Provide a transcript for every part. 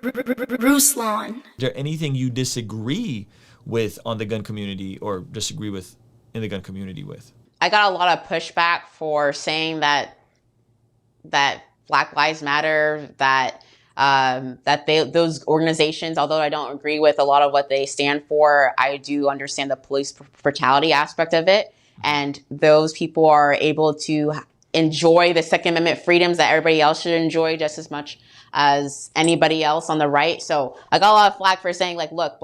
Ruslan. Is there anything you disagree with on the gun community or disagree with in the gun community with? I got a lot of pushback for saying that Black Lives Matter, that those organizations, although I don't agree with a lot of what they stand for, I do understand the police brutality aspect of it. And those people are able to enjoy the Second Amendment freedoms that everybody else should enjoy just as much as anybody else on the right. So I got a lot of flack for saying, like, look,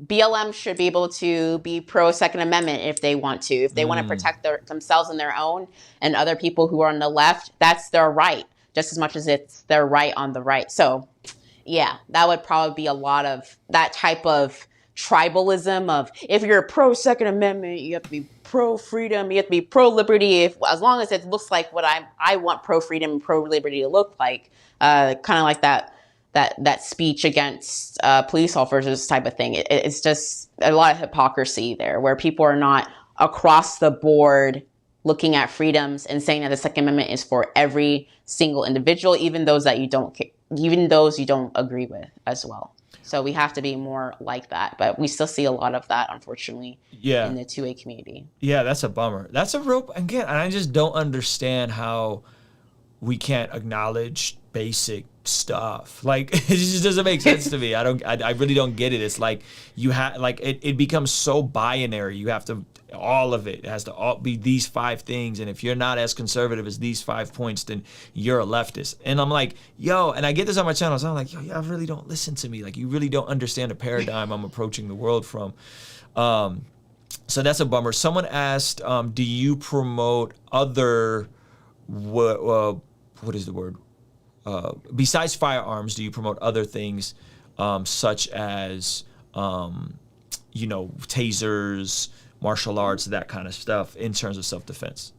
BLM should be able to be pro Second Amendment if they want to. If they want to protect themselves and their own and other people who are on the left, that's their right, just as much as it's their right on the right. So yeah, that would probably be a lot of that type of tribalism of, if you're pro Second Amendment, you have to be pro freedom, you have to be pro liberty, as long as it looks like what I want pro freedom and pro liberty to look like, kind of like that speech against police officers type of thing. It's just a lot of hypocrisy there, where people are not across the board looking at freedoms and saying that the Second Amendment is for every single individual, even those you don't agree with as well. So we have to be more like that, but we still see a lot of that, unfortunately, in the 2A community. Yeah, that's a bummer. That's a real, again, and I just don't understand how we can't acknowledge basic stuff. Like, it just doesn't make sense to me. I really don't get it. It's like you have, like, it becomes so binary. You have to, all of it has to all be these 5 things. And if you're not as conservative as these 5 points, then you're a leftist. And I'm like, yo, and I get this on my channel. So I'm like, yo, y'all really don't listen to me. Like, you really don't understand the paradigm I'm approaching the world from. So that's a bummer. Someone asked, do you promote other, what is the word? Besides firearms, do you promote other things such as, tasers, martial arts, that kind of stuff in terms of self-defense?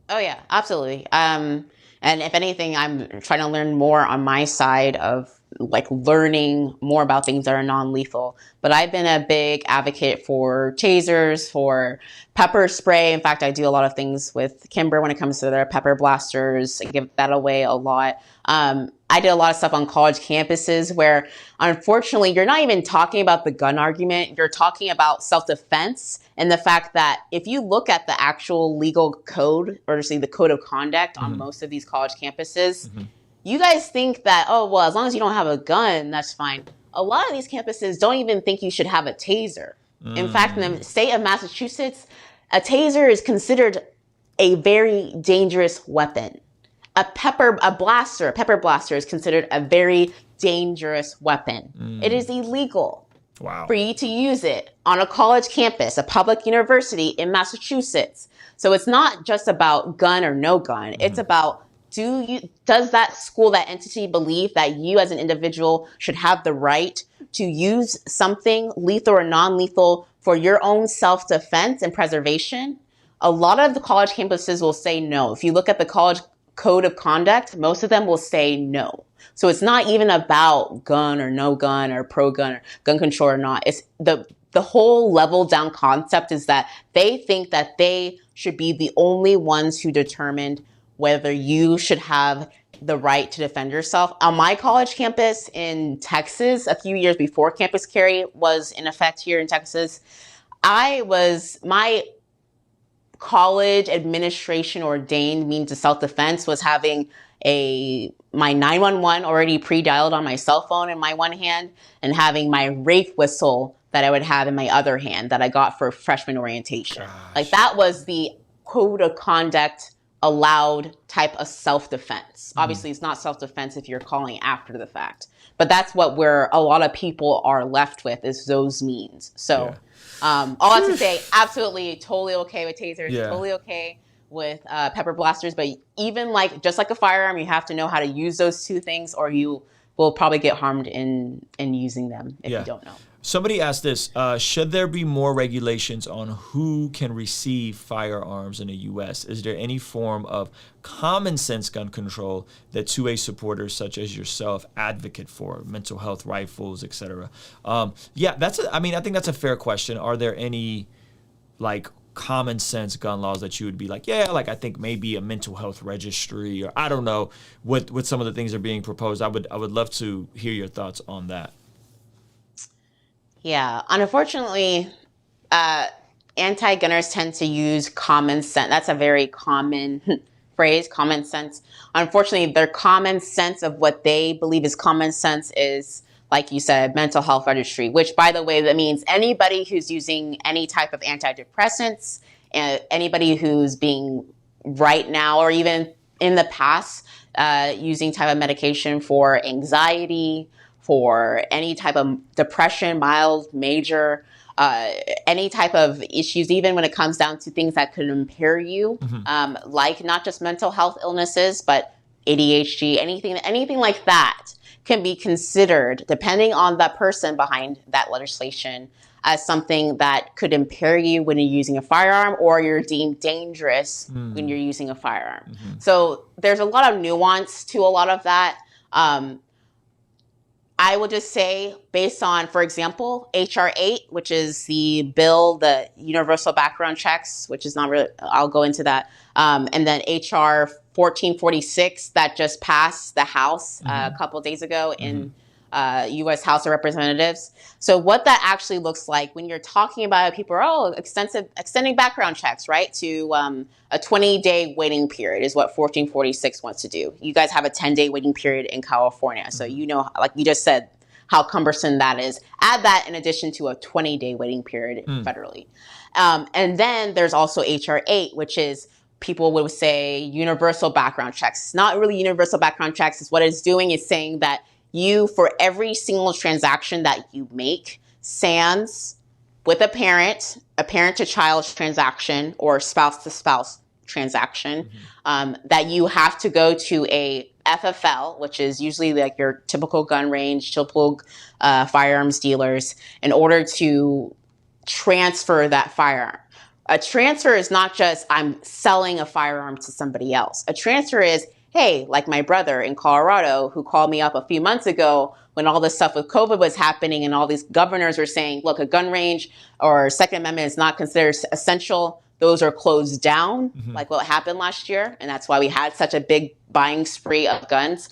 Oh yeah, absolutely. And if anything, I'm trying to learn more on my side of like learning more about things that are non-lethal. But I've been a big advocate for tasers, for pepper spray. In fact, I do a lot of things with Kimber when it comes to their pepper blasters. I give that away a lot. I did a lot of stuff on college campuses where, unfortunately, you're not even talking about the gun argument. You're talking about self-defense and the fact that if you look at the actual legal code, or the code of conduct on most of these college campuses, you guys think that, oh, well, as long as you don't have a gun, that's fine. A lot of these campuses don't even think you should have a taser. In fact, in the state of Massachusetts, a taser is considered a very dangerous weapon. A pepper blaster is considered a very dangerous weapon. It is illegal for you to use it on a college campus, a public university in Massachusetts. So it's not just about gun or no gun. It's about, does that school, that entity believe that you as an individual should have the right to use something lethal or non-lethal for your own self-defense and preservation? A lot of the college campuses will say no. If you look at the college code of conduct, most of them will say no. So it's not even about gun or no gun or pro-gun or gun control or not. It's the whole level down concept is that they think that they should be the only ones who determined whether you should have the right to defend yourself. On my college campus in Texas, a few years before campus carry was in effect here in Texas, my college administration ordained means of self-defense was having my 911 already pre-dialed on my cell phone in my one hand and having my rape whistle that I would have in my other hand that I got for freshman orientation. Gosh. Like, that was the code of conduct allowed type of self-defense. Obviously, it's not self-defense if you're calling after the fact, but that's what a lot of people are left with, is those means. So all I have to say, absolutely, totally okay with tasers, totally okay with pepper blasters, but even just like a firearm, you have to know how to use those two things, or you will probably get harmed in using them if you don't know. Somebody asked this, should there be more regulations on who can receive firearms in the U.S.? Is there any form of common sense gun control that 2A supporters such as yourself advocate for, mental health, rifles, etc.? I think that's a fair question. Are there any common sense gun laws that you would be like, yeah, like I think maybe a mental health registry, or I don't know what some of the things are being proposed. I would love to hear your thoughts on that. Yeah, unfortunately, anti-gunners tend to use common sense. That's a very common phrase, common sense. Unfortunately, their common sense of what they believe is common sense is, like you said, mental health registry, which, by the way, that means anybody who's using any type of antidepressants, anybody who's being right now or even in the past using type of medication for anxiety, for any type of depression, mild, major, any type of issues, even when it comes down to things that could impair you, like not just mental health illnesses, but ADHD, anything like that can be considered, depending on the person behind that legislation, as something that could impair you when you're using a firearm, or you're deemed dangerous when you're using a firearm. So there's a lot of nuance to a lot of that. I will just say, based on, for example, HR 8, which is the bill, the universal background checks, which is not really, I'll go into that. And then HR 1446 that just passed the House a couple days ago in U.S. House of Representatives. So what that actually looks like when you're talking about it, people are, extending background checks, right, to a 20-day waiting period is what 1446 wants to do. You guys have a 10-day waiting period in California. So you know, like you just said, how cumbersome that is. Add that in addition to a 20-day waiting period federally. And then there's also HR 8, which is, people would say, universal background checks. It's not really universal background checks. It's what it's doing is saying that you, for every single transaction that you make, sans with a parent to child transaction or spouse to spouse transaction, that you have to go to a FFL, which is usually like your typical gun range, typical firearms dealers, in order to transfer that firearm. A transfer is not just I'm selling a firearm to somebody else. A transfer is, hey, like my brother in Colorado who called me up a few months ago when all this stuff with COVID was happening and all these governors were saying, look, a gun range or Second Amendment is not considered essential. Those are closed down, like what happened last year. And that's why we had such a big buying spree of guns.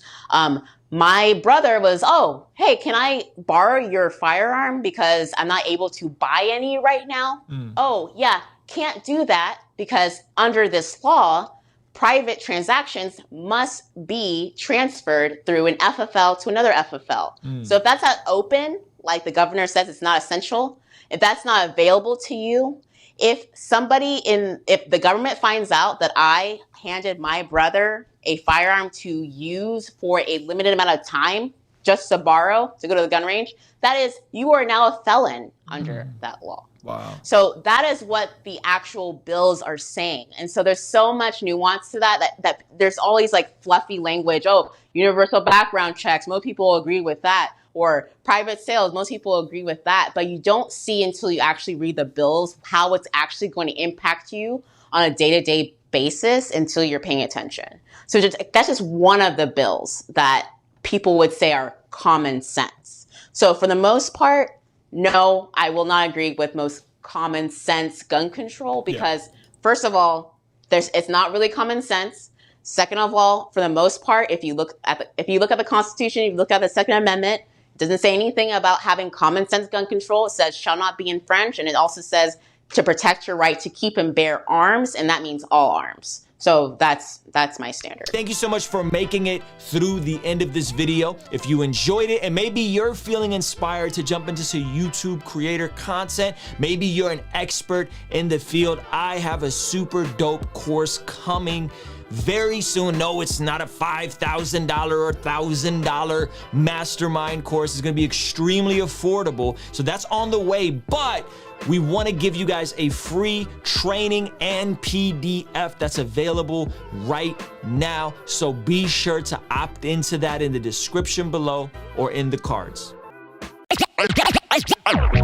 My brother was, oh, hey, can I borrow your firearm because I'm not able to buy any right now? Oh, yeah, can't do that because under this law, private transactions must be transferred through an FFL to another FFL. So if that's not open, like the governor says it's not essential, if that's not available to you, if the government finds out that I handed my brother a firearm to use for a limited amount of time, just to borrow, to go to the gun range, that is, you are now a felon under that law. Wow. So that is what the actual bills are saying. And so there's so much nuance to that there's always like fluffy language. Oh, universal background checks. Most people agree with that. Or private sales. Most people agree with that. But you don't see until you actually read the bills how it's actually going to impact you on a day-to-day basis until you're paying attention. So that's just one of the bills that people would say are common sense. So for the most part, no, I will not agree with most common sense gun control because first of all, it's not really common sense. Second of all, for the most part, if you look at the Constitution, if you look at the Second Amendment, it doesn't say anything about having common sense gun control. It says shall not be infringed, and it also says to protect your right to keep and bear arms, and that means all arms. So that's my standard. Thank you so much for making it through the end of this video. If you enjoyed it and maybe you're feeling inspired to jump into some YouTube creator content, maybe you're an expert in the field, I have a super dope course coming very soon. No, it's not a $5,000 or $1,000 mastermind course. It's gonna be extremely affordable. So that's on the way, but we want to give you guys a free training and PDF that's available right now. So be sure to opt into that in the description below or in the cards.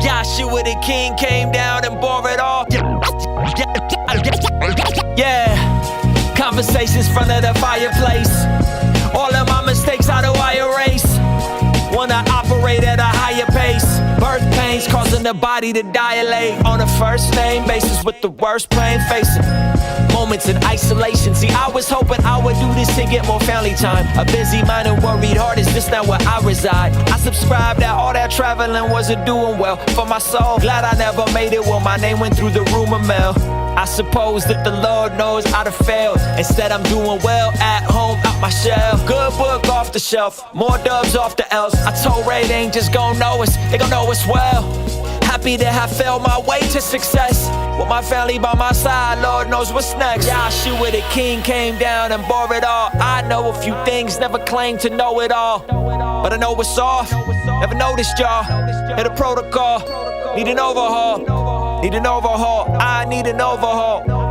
Joshua the King came down and bore it all. Yeah, conversations front of the fireplace. All of my mistakes, how do I erase? Wanna operate at a higher pace. Burn birth pains, causing the body to dilate. On a first name basis with the worst pain facing. Moments in isolation. See, I was hoping I would do this to get more family time. A busy mind and worried heart, is this not where I reside? I subscribed that all that traveling wasn't doing well for my soul. Glad I never made it when my name went through the rumor mill. I suppose that the Lord knows I'd have failed. Instead I'm doing well at home, out my shell. Good book off the shelf, more dubs off the L's. I told Ray they ain't just gon' know us, they gon' know us well. Happy to have failed my way to success. With my family by my side, Lord knows what's next. Yeah, I shoot where the king came down and bore it all. I know a few things, never claimed to know it all. But I know it's off, never noticed y'all. Hit a protocol, need an overhaul. Need an overhaul, I need an overhaul.